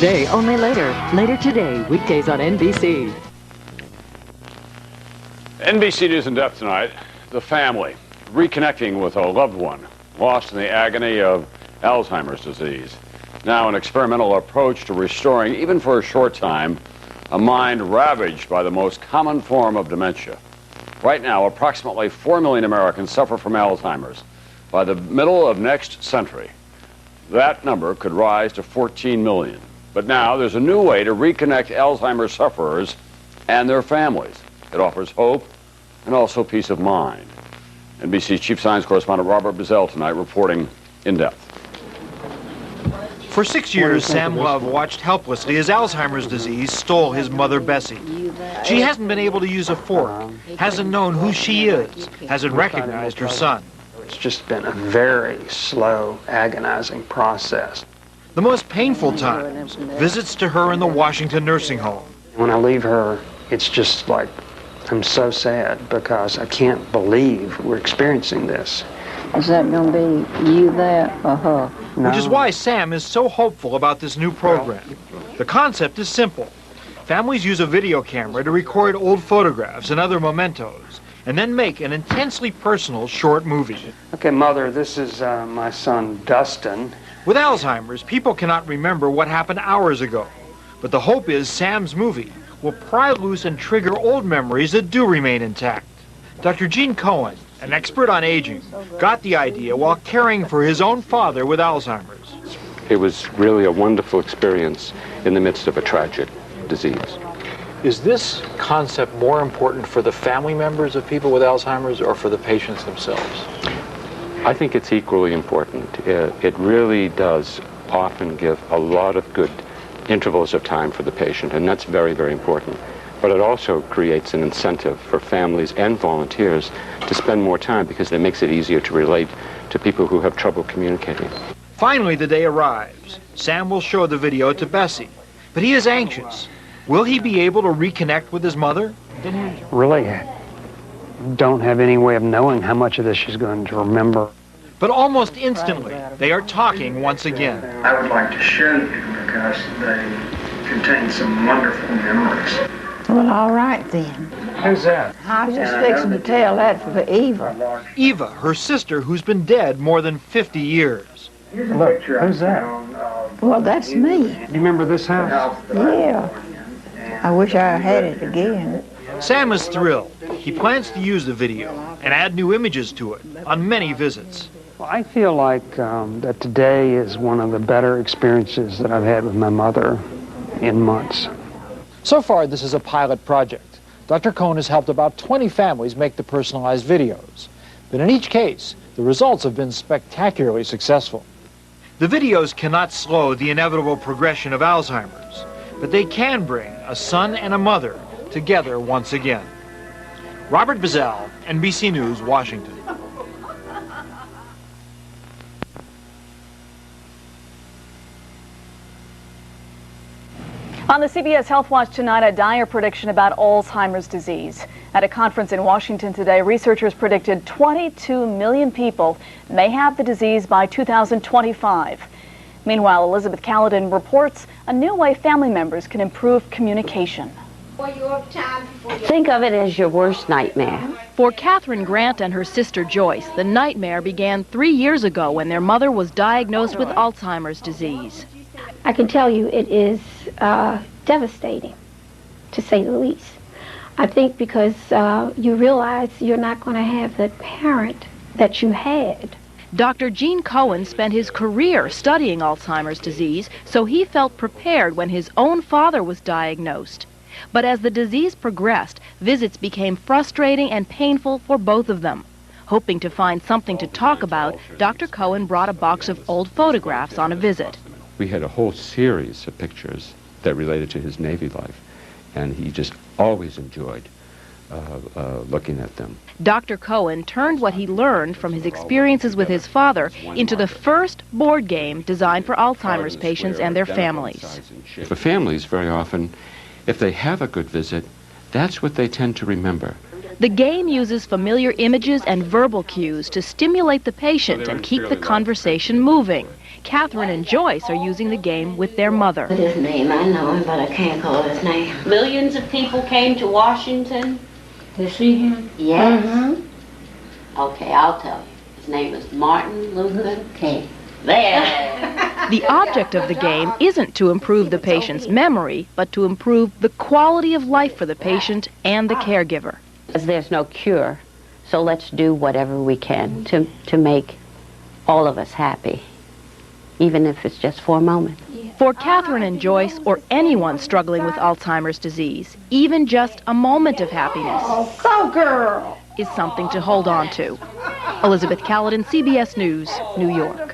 Today, only later. Later today, weekdays on NBC. NBC News in Depth tonight, the family reconnecting with a loved one lost in the agony of Alzheimer's disease. Now an experimental approach to restoring, even for a short time, a mind ravaged by the most common form of dementia. Right now, approximately 4 million Americans suffer from Alzheimer's. By the middle of next century, that number could rise to 14 million. But now there's a new way to reconnect Alzheimer's sufferers and their families. It offers hope and also peace of mind. NBC's chief science correspondent Robert Bazell tonight reporting in depth. For 6 years, Sam Love watched helplessly as Alzheimer's disease stole his mother, Bessie. She hasn't been able to use a fork, hasn't known who she is, hasn't recognized her son. It's just been a very slow, agonizing process. The most painful times, visits to her in the Washington nursing home. When I leave her, it's just like, I'm so sad because I can't believe we're experiencing this. Is that going to be you there or her? No. Which is why Sam is so hopeful about this new program. The concept is simple. Families use a video camera to record old photographs and other mementos, and then make an intensely personal short movie. Okay, Mother, this is my son, Dustin. With Alzheimer's, people cannot remember what happened hours ago. But the hope is Sam's movie will pry loose and trigger old memories that do remain intact. Dr. Gene Cohen, an expert on aging, got the idea while caring for his own father with Alzheimer's. It was really a wonderful experience in the midst of a tragic disease. Is this concept more important for the family members of people with Alzheimer's or for the patients themselves? I think it's equally important. It really does often give a lot of good intervals of time for the patient, and that's very, very important. But it also creates an incentive for families and volunteers to spend more time because it makes it easier to relate to people who have trouble communicating. Finally, the day arrives. Sam will show the video to Bessie, but he is anxious. Will he be able to reconnect with his mother? Really don't have any way of knowing how much of this she's going to remember. But almost instantly, they are talking once again. I would like to show you because they contain some wonderful memories. Well, all right then. Who's that? I was just fixing to tell that for Eva. Eva, her sister, who's been dead more than 50 years. Look, who's that? Well, that's me. You remember this house? Yeah. I wish I had it again. Sam is thrilled. He plans to use the video and add new images to it on many visits. Well, I feel like that today is one of the better experiences that I've had with my mother in months. So far, this is a pilot project. Dr. Cohen has helped about 20 families make the personalized videos. But in each case, the results have been spectacularly successful. The videos cannot slow the inevitable progression of Alzheimer's, but they can bring a son and a mother together once again. Robert Bazell, NBC News, Washington. On the CBS Health Watch tonight, a dire prediction about Alzheimer's disease. At a conference in Washington today, researchers predicted 22 million people may have the disease by 2025. Meanwhile, Elizabeth Caledon reports a new way family members can improve communication. Think of it as your worst nightmare. For Catherine Grant and her sister Joyce, the nightmare began 3 years ago when their mother was diagnosed with Alzheimer's disease. I can tell you it is devastating, to say the least. I think because you realize you're not going to have the parent that you had. Dr. Gene Cohen spent his career studying Alzheimer's disease, so he felt prepared when his own father was diagnosed. But as the disease progressed, visits became frustrating and painful for both of them. Hoping to find something to talk about, Dr. Cohen brought a box of old photographs on a visit. We had a whole series of pictures that related to his Navy life, and he just always enjoyed looking at them. Dr. Cohen turned what he learned from his experiences with his father into the first board game designed for Alzheimer's patients and their families. For families, very often, if they have a good visit, that's what they tend to remember. The game uses familiar images and verbal cues to stimulate the patient and keep the conversation moving. Catherine and Joyce are using the game with their mother. His name, I know him, but I can't call his name. Millions of people came to Washington. To see him? Yes. Mm-hmm. Okay, I'll tell you. His name is Martin Luther King. There. The object of the game isn't to improve the patient's memory, but to improve the quality of life for the patient and the caregiver. There's no cure, so let's do whatever we can to make all of us happy, even if it's just for a moment. For Catherine and Joyce, or anyone struggling with Alzheimer's disease, even just a moment of happiness is something to hold on to. Elizabeth Caledon, CBS News, New York.